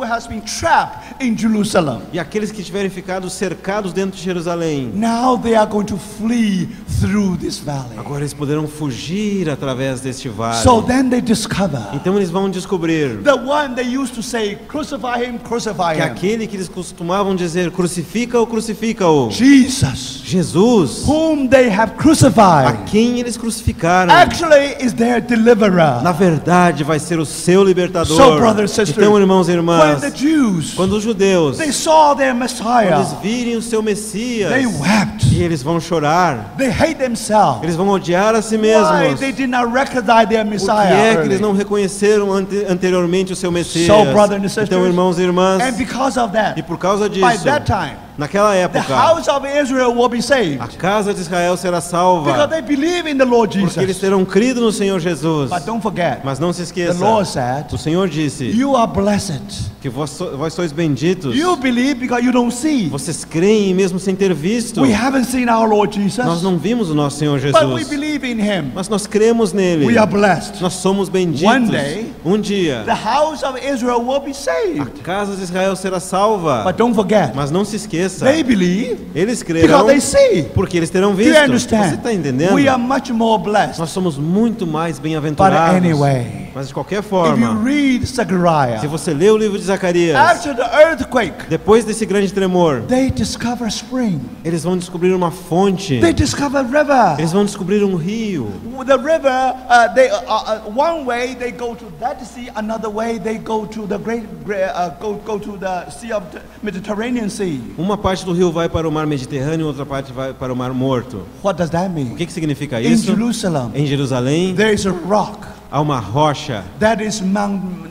has been trapped in Jerusalem, E aqueles que tiverem ficado cercados dentro de Jerusalém, now they are going to flee through this valley. agora eles poderão fugir através deste vale. So then they discover Então eles vão descobrir the one they used to say, crucify him, crucify que him. aquele que eles costumavam dizer, crucifica-o, crucifica-o, Jesus, Jesus, whom they have a crucified, quem eles crucificaram, actually is their deliverer. na verdade vai ser o seu libertador. So, brothers and sisters, Então, irmãos e When irmãs, the Jews, quando os judeus, they saw their quando Messiah, eles virem o seu Messias, they wept. e eles vão chorar, They hate themselves. eles vão odiar a si Why mesmos. they did not recognize their Por que Messiah é que early? eles não reconheceram anteriormente o seu Messias? So, brothers and sisters, Então, irmãos e irmãs, And because of e that, por causa by disso, that time, naquela the época, house of Israel will be saved a casa de Israel será because salva, they believe in the Lord porque eles Jesus. terão crido no Senhor Jesus. But don't forget, Mas não se the esqueça, Lord said, o Senhor disse you are blessed. que vós sois benditos. You believe because you don't see. Vocês creem mesmo sem ter visto. We haven't seen our Lord Nós Jesus, não vimos o nosso Senhor but we Jesus, believe in Him. mas nós cremos nele. We are blessed. Nós somos benditos. One day, Um dia, The house of Israel will be a saved. casa de Israel será salva. But don't forget, Mas não se esqueça, they believe eles because crerão they see. porque eles terão Do you visto. Você understand? está entendendo? We are much more blessed. Nós somos muito mais But bem-aventurados. anyway, Mas de qualquer if you forma, read se Zechariah, você lê o livro de Zacarias, after the earthquake, depois desse grande tremor, they discover spring. eles vão descobrir uma fonte. They discover river. Eles vão descobrir um rio. The river, one way they go to that sea, another way they go to the go to the Sea of the Mediterranean Sea. Uma parte do rio vai para o mar Mediterrâneo, outra parte vai para o mar Morto. What does that O mean? que significa In isso? Jerusalem, Em Jerusalém there is a rock há uma rocha.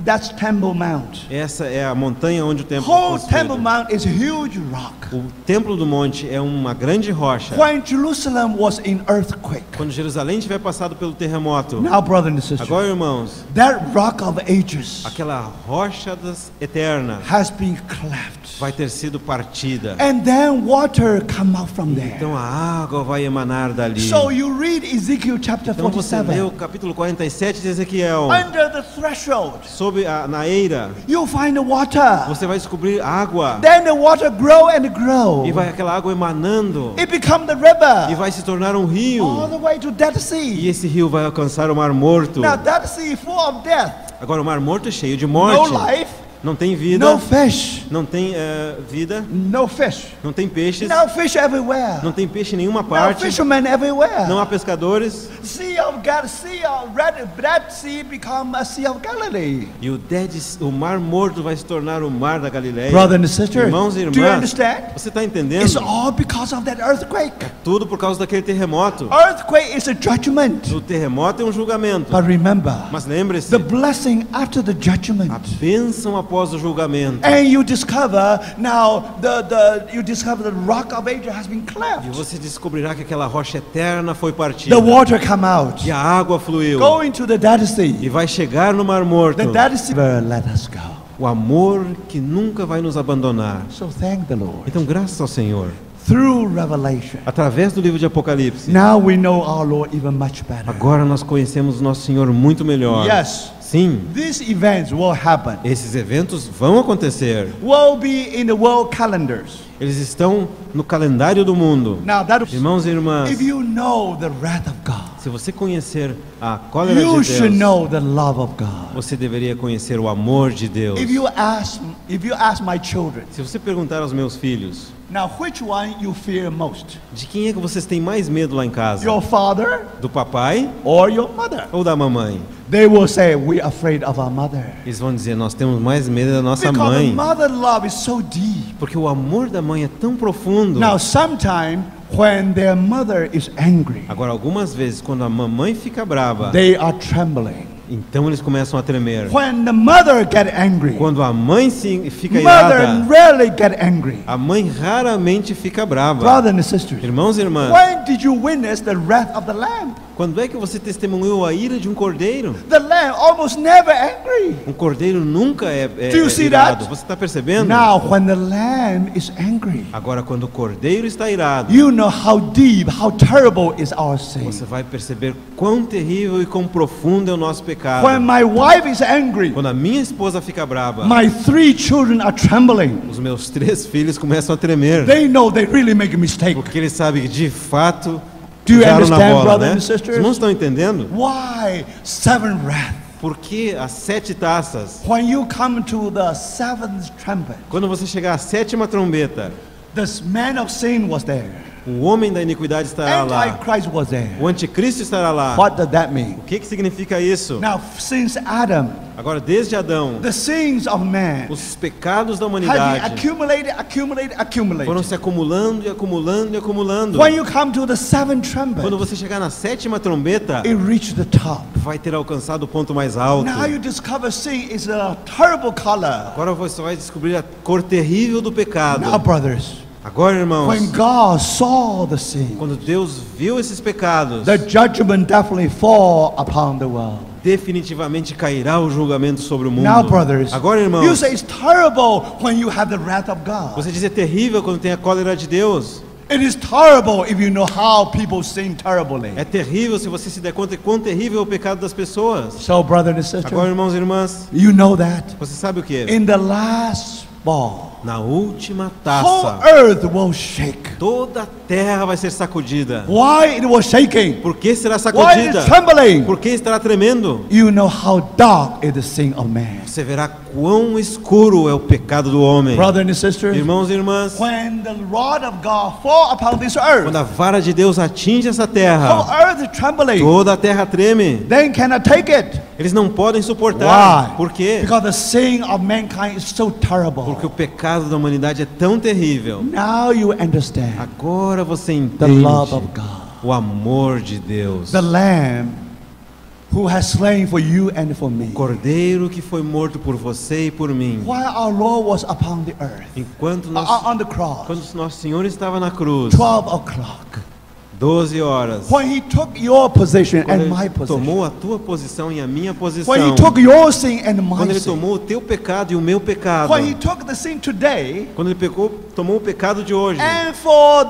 that's Temple Mount. Essa é a montanha onde o templo Whole foi Temple construído. Mount is a huge rock. O templo do monte é uma grande rocha. When Jerusalem was in earthquake, Quando Jerusalém tiver passado pelo terremoto, now brothers and sisters, agora, irmãos, that rock of ages aquela rocha eterna has been cleft, vai ter sido partida. and then water come out from there. Então a água vai emanar dali. So you read Ezekiel chapter Então você lê o 47. capítulo 47 de Ezequiel. Under the threshold, Na eira, you'll find the water. você vai descobrir água. Then the water grow and grow. E vai aquela água emanando. It become the E river vai se tornar um rio. all the way to Dead E Sea. esse rio vai alcançar o Mar Morto. Now Dead Sea full of death, Agora o Mar Morto é cheio de no morte. life, Não tem vida. no fish, Não tem vida. no fish, Não tem peixes. no fish everywhere, Não tem peixe em nenhuma no parte. fishermen everywhere. Não há pescadores. Sea of Red Sea become a Sea of Galilee. E o Mar Morto vai se tornar o Mar da Galileia. Brother and sister, Irmãos e do you irmãs, understand? você está entendendo? It's all because of that earthquake. Tudo por causa daquele terremoto. Earthquake is a judgment. O terremoto é um julgamento. But remember, Mas lembre-se, the blessing after the judgment. a bênção após o julgamento. And you discover now the rock of ages has been E cleft. você descobrirá que aquela rocha eterna foi partida. The water come out, E a água fluiu. go into the Dead Sea. E vai chegar no Mar Morto. The Dead Sea, let us go. O amor que nunca vai nos abandonar. So thank the Lord. Então, graças ao Senhor, Through Revelation, através do livro de Apocalipse, now we know our Lord even much better. agora nós conhecemos o nosso Senhor muito melhor. Yes, Sim, these events will happen. esses eventos vão acontecer. Will be in the world calendars. Eles estão no calendário do mundo. Now that Irmãos e irmãs, if you know the wrath of God, Se você conhecer a cólera you de should Deus, know the love of God. você deveria conhecer o amor de Deus. If you ask my children, Se você perguntar aos meus filhos, now which one you fear most? de quem é que vocês têm mais medo lá em casa? Your father Do papai or your mother? ou da mamãe? They will say, we're afraid of our mother. Eles vão dizer, nós temos mais medo da nossa Because the mãe. mother love is so deep. Porque o amor da mãe é tão profundo. Now, sometimes when their mother is angry, Agora, algumas vezes, quando a mamãe fica brava, they are trembling. então eles começam a tremer. When the mother get angry, Quando a mãe fica mother irada, rarely get angry. a mãe raramente fica brava. Brothers and sisters, Irmãos e irmãs, when did you witness the wrath of the lamb? quando é que você testemunhou a ira de um cordeiro? The lamb almost never angry. Um cordeiro nunca é Do you see irado. that? Você está percebendo? Now, when the lamb is angry, Agora, quando o cordeiro está irado, you know how deep, how terrible is our sin. você vai perceber quão terrível e quão profundo é o nosso pecado. When my wife is angry, Quando a minha esposa fica brava, my 3 children are trembling. os meus 3 filhos começam a tremer. They know they really make a mistake. Porque eles sabem que de fato Do you pisaram na understand, bola, brothers né? and Os sisters? irmãos estão entendendo? Why 7 wrath? Por que as 7 taças? When you come to the 7th trumpet, Quando você chegar à 7ª trombeta, this man of sin was there. o homem da iniquidade estará lá. Antichrist was there. O anticristo estará lá. What does that mean? O que significa isso? Now, since Adam, Agora, desde Adão, the sins of man os pecados da have been humanidade accumulated. foram se acumulando e acumulando e acumulando. When you come to the 7th trumpet, Quando você chegar na 7ª trombeta, it reached the top. vai ter alcançado o ponto mais alto. Now you discover sin is a terrible color. Agora você vai descobrir a cor terrível do pecado. Now, brothers, Agora, irmãos, when God saw the sin, quando Deus viu esses pecados, the judgment definitely fall upon the world. definitivamente cairá o julgamento sobre o mundo. Now, brothers, Agora, you irmãos, say it's terrible when you have the wrath of God. você diz é terrível quando tem a cólera de Deus. It is terrible if you know how people sin terribly. É terrível se você se der conta de quão terrível é o pecado das pessoas. So, brother and sister, Agora, irmãos e irmãs, you know that você sabe o que? in the last ball, Na última whole taça, earth will shake. toda a terra vai ser sacudida. Why it was shaking? Por que será Why it sacudida? is trembling? Por que estará tremendo? You know how dark is the sin of man. Você verá quão escuro é o pecado do homem. Brother and sisters, Irmãos e irmãs, when the rod of God fall upon this earth, quando a vara de Deus atinge essa whole terra, earth is trembling. toda a terra treme. Then cannot take it. Eles não podem suportar. Why? Por quê? Because the sin of mankind is so terrible. Porque o pecado da humanidade é tão terrível. Now you understand Agora você the entende love of God. o amor de Deus. The Lamb who has slain for you and for me. O cordeiro que foi morto por você e por mim. While our Lord was upon the earth, Enquanto on the cross, quando nosso Senhor estava na cruz, 12 o'clock, 12 horas, when He took your position quando and my Ele position, tomou a tua posição e a minha posição, when He took your sin and quando my Ele sin, tomou o teu pecado e o meu pecado, when He took the sin today, quando Ele tomou o pecado de hoje and for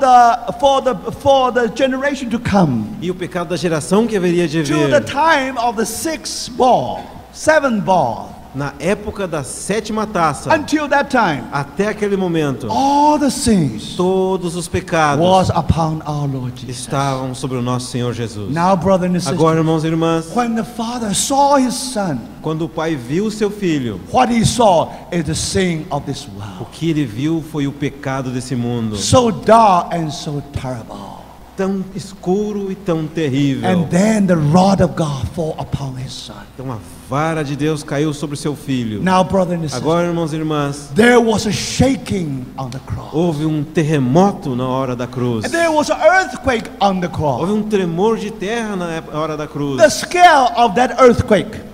the generation to come, e o pecado da geração que haveria de to the vir, time of the 7th ball, na época da 7ª taça, until that time, até aquele momento, all the sins todos os pecados was upon our Lord Jesus. estavam sobre o nosso Senhor Jesus. Now, brother and sister, Agora, irmãos e irmãs, when the Father saw His Son, quando o Pai viu o seu Filho, what He saw is the sin of this o world. que Ele viu foi o pecado desse mundo, So dark and so terrible. tão escuro e tão terrível. And then the rod of God fall upon His Son. Então a vara de Deus caiu sobre o seu Filho. Now, brother and sister, Agora, irmãos e irmãs, there was a shaking on the cross. houve um terremoto na hora da cruz. And there was an earthquake on the Houve cross. um tremor de terra na hora da cruz. The scale of that earthquake,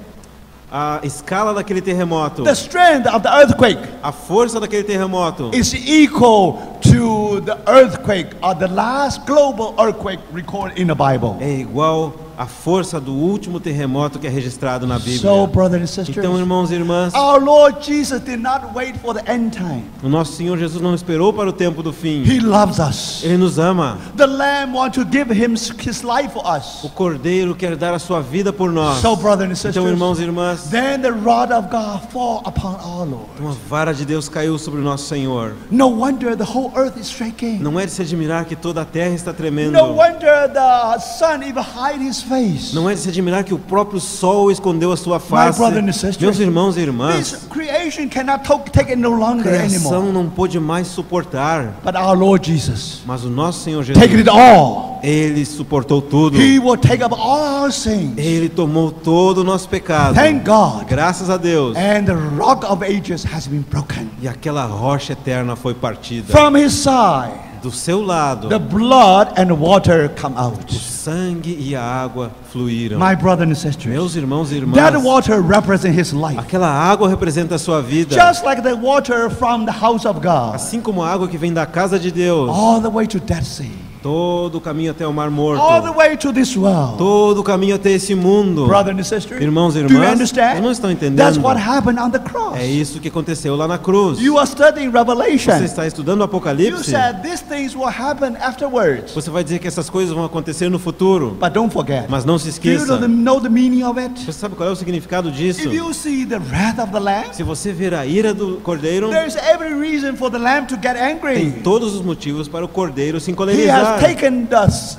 A escala daquele terremoto, the strength of the earthquake a força daquele terremoto is equal to the earthquake or the last global earthquake recorded in the Bible. é igual à força do último terremoto que é registrado na Bíblia. So, brothers and sisters, Então, irmãos e irmãs, our Lord Jesus did not wait for the end time. o nosso Senhor Jesus não esperou para o tempo do fim. He loves us. Ele nos ama. The Lamb wants to give His life for us. O Cordeiro quer dar a sua vida por nós. So, brothers and Então, sisters, irmãos e irmãs, then the rod of God fall upon our Lord. uma vara de Deus caiu sobre o nosso Senhor. No wonder the whole earth is shaking. Não é de se admirar que toda a terra está tremendo. No wonder the sun even hide his face. Não é de se admirar que o próprio sol escondeu a sua face. My brother and sisters, meus irmãos e This irmãs, creation cannot take it no a longer criação anymore. não pôde mais suportar. But our Lord Jesus, Mas o nosso Senhor take Jesus, it all. Ele suportou tudo. He will take up all our sins. Ele tomou todo o nosso pecado. Thank God. Graças a Deus. And the rock of ages has been broken. E aquela rocha eterna foi partida. From his side, Do seu lado, the blood and water come o out. sangue e a água fluíram. My brother and sisters, Meus irmãos e that irmãs, water represents his life. aquela água representa a sua vida. Just like the water from the house of God, Assim como a água que vem da casa de Deus, all the way to Dead Sea, todo o caminho até o Mar Morto, all the way to this world. todo o caminho até esse mundo. Brother and sister, Irmãos e do you irmãs, understand? vocês não estão That's entendendo? what happened on the cross. É isso que aconteceu lá na cruz. You are studying Você Revelation. está estudando o You Apocalipse? said these things will happen afterwards. Você vai dizer que essas coisas vão acontecer no futuro. But don't forget. Mas não se Do you esqueça. know the meaning of it? Você sabe qual é o significado disso? If you see the wrath of the Lamb, Se você ver a ira do Cordeiro, there's every reason for the Lamb to get tem angry. todos os motivos para o Cordeiro se He encolerizar. has taken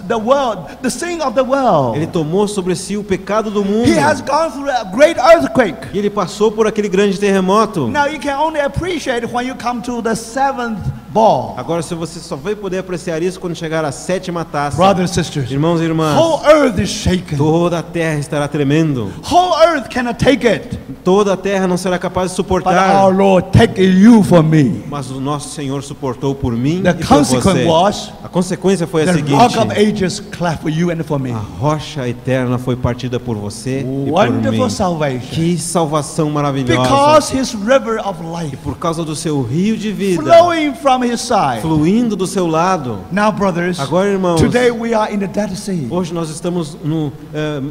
the world, the sin of the world. Ele tomou sobre si o pecado do mundo. He has gone through a great earthquake. E ele passou por aquele grande terremoto. Now you can only appreciate when you come to the seventh ball. Agora, se você só vai poder apreciar isso quando chegar à sétima taça. Brothers and sisters, Irmãos e irmãs, whole earth is shaken. toda a terra estará tremendo. Whole earth cannot take it. Toda a terra não será capaz de But suportar. our Lord take you for me. Mas o nosso Senhor suportou por mim The e por consequence você. was A consequência foi a the seguinte: rock of ages cleft for you and for me. a rocha eterna foi partida por você e por Wonderful mim. salvation. Que salvação maravilhosa! Because his river of life Por causa do seu rio de vida flowing from his side. fluindo do seu lado. Now, brothers, Agora, irmãos, today we are in the Dead Sea. hoje nós estamos no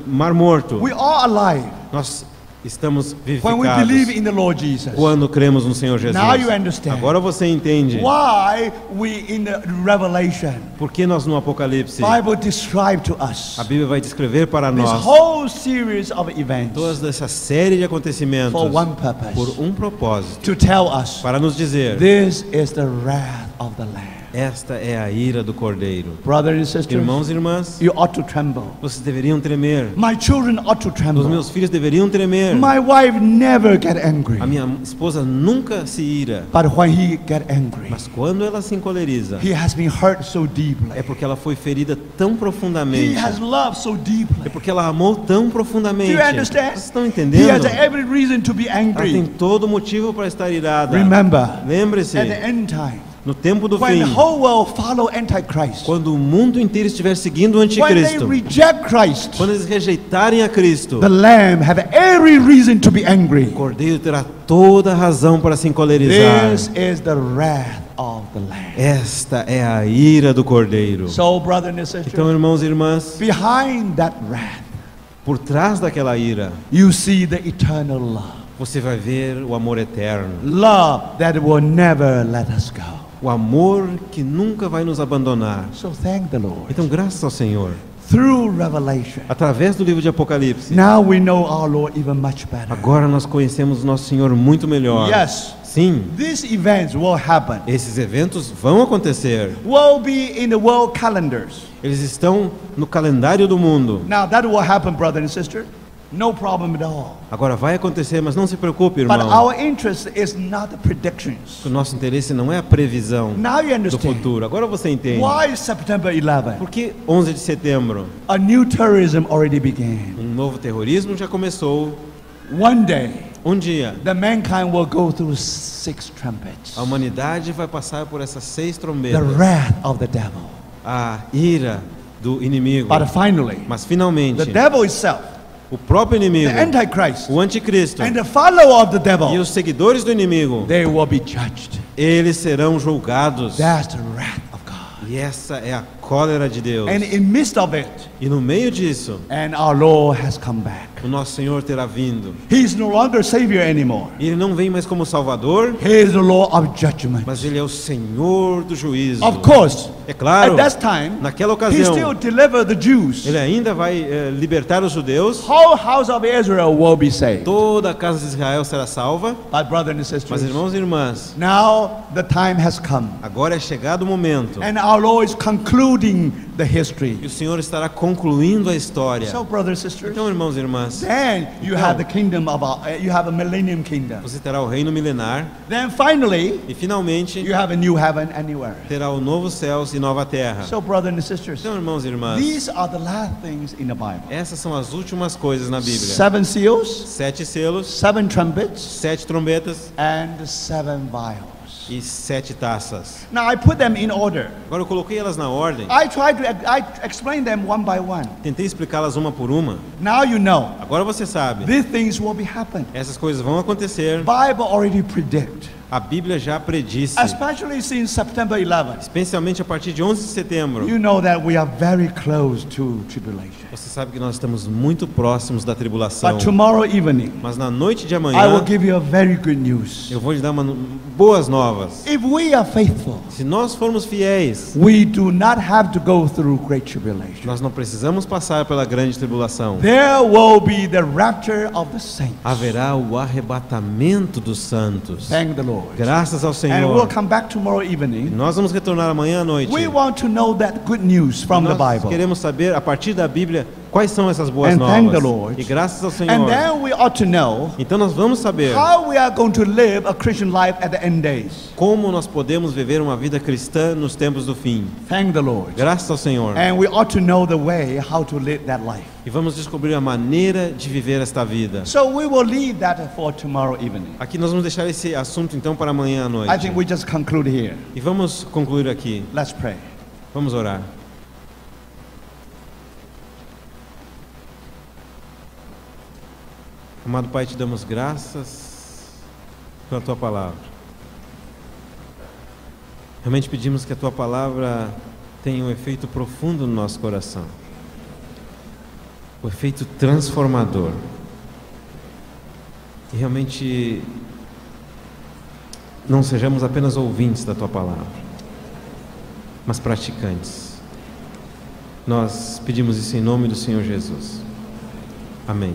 Mar Morto. We are alive Nós estamos when we believe vivificados in the Lord Jesus. quando cremos no Senhor Jesus. Now you understand. Agora você entende Why we in the Revelation, por que nós no Apocalipse Bible describe to us a Bíblia vai descrever para this nós whole series of events toda essa série de acontecimentos for one purpose, por um propósito, to tell us para nos dizer: this is the wrath of the Lamb. esta é a ira do Cordeiro. Brothers and sisters, Irmãos e irmãs, you ought to tremble. vocês deveriam tremer. My children ought to Os tremble. meus filhos deveriam tremer. My wife never get angry. A minha esposa nunca se ira, But when he get angry, mas quando ela se encoleriza, he has been hurt so deeply. é porque ela foi ferida tão He profundamente. has loved so É deeply. porque ela amou tão Do profundamente. you understand? Vocês estão He entendendo? has every reason to be Ela tem angry. todo motivo para estar irada. Remember, Lembre-se, at the end time, no tempo do when the fim, whole world follow Antichrist, quando o mundo inteiro estiver seguindo o when they anticristo, reject Christ, quando eles rejeitarem a Cristo, the Lamb have every reason to be angry. o Cordeiro terá toda a razão para se encolerizar. This is the wrath of the Lamb. Esta é a ira do Cordeiro. So, brother and sister, Então, irmãos e irmãs, behind that wrath, por trás daquela ira, you see the eternal love. você vai ver o amor eterno. Love that will never let us go. O amor que nunca vai nos abandonar. So thank the Lord. Então, graças ao Senhor, Through Revelation, através do livro de Apocalipse, now we know our Lord even much better. agora nós conhecemos o nosso Senhor muito melhor. Yes, Sim, these events will happen. esses eventos vão acontecer. Will be in the world calendars. Eles estão no calendário do mundo. Now that will happen, brother and sister. No problem at all. Agora vai acontecer, mas não se preocupe, But irmão. our interest is not the predictions. O nosso interesse não é a previsão Now you do understand futuro. Agora você entende. why September 11. Por que 11 de setembro? A new terrorism already began. Um novo terrorismo já começou. One day, Um dia, the mankind will go through 6 trumpets. a humanidade vai passar por essas 6 The trombetas. wrath of the devil. A ira do inimigo. But finally, Mas finalmente, the devil itself, o próprio inimigo, the Antichrist, o anticristo and the follower of the e devil, os seguidores do inimigo, they will be judged. eles serão julgados. That's the wrath of God. E essa é a cólera de Deus. And in midst of it, E no meio disso, and our Lord has come back. o nosso Senhor terá vindo. He is no longer Savior anymore. E Ele não vem mais como Salvador, He is the Lord of judgment. mas Ele é o Senhor do juízo. Of course, É claro, at that time, naquela He still ocasião, delivered the Jews. Ele ainda vai libertar os judeus. Whole house of Israel will be saved. Toda a casa de Israel será salva. But brothers and Mas sisters, irmãos e irmãs, now the time has come. agora é chegado o momento. And our Lord is concluding concluding the history. E o Senhor estará concluindo a história. So, brothers and sisters, Então, irmãos e irmãs, then you have the kingdom of you have a millennium kingdom. você terá o reino milenar. Then finally, E finalmente you have a new heaven and new earth. terá o novo céus e nova terra. So, brothers and sisters, Então, irmãos e irmãs, these are the last things in the Bible. essas são as últimas coisas na Bíblia. 7 seals, 7 selos, 7 trumpets, 7 trombetas and 7 vials. e 7 taças. Now I put them in order. Agora eu coloquei elas na ordem. I explain them one by one. Tentei explicá-las uma por uma. Now you know. Agora você sabe. These things will be happen. Essas coisas vão acontecer. Bible already predict. A Bíblia já predisse. Especially since September 11. Especialmente a partir de 11 de setembro. You know that we are very close to tribulation. Você sabe que nós estamos muito próximos da tribulação. But tomorrow evening, Mas na noite de I will amanhã, give you a very good news. eu vou lhe dar boas novas. If we are faithful, Se nós formos fiéis, we do not have to go through great tribulation. nós não precisamos passar pela grande tribulação. There will be the rapture of the saints. Haverá o arrebatamento dos santos. Thank the Lord. Graças ao And we'll Senhor. come back tomorrow evening. Nós vamos retornar amanhã à noite. We want to know that good news from the Nós Bible. queremos saber, a partir da Bíblia, quais são essas boas And thank the novas. Lord. E graças ao And Senhor. then we ought to know Então nós vamos saber how we are going to live a Christian life at the end days. como nós podemos viver uma vida cristã nos tempos do fim. Thank the Lord. Graças ao Senhor. And we ought to know the way how to live that life. E vamos descobrir a maneira de viver esta vida. So we will leave that for tomorrow evening. Aqui nós vamos deixar esse assunto então para amanhã à noite. I think we just conclude here. E vamos concluir aqui. Let's pray. Vamos orar. Amado Pai, te damos graças pela Tua palavra. Realmente pedimos que a Tua palavra tenha um efeito profundo no nosso coração. O efeito transformador. E realmente não sejamos apenas ouvintes da Tua palavra, mas praticantes. Nós pedimos isso em nome do Senhor Jesus. Amém.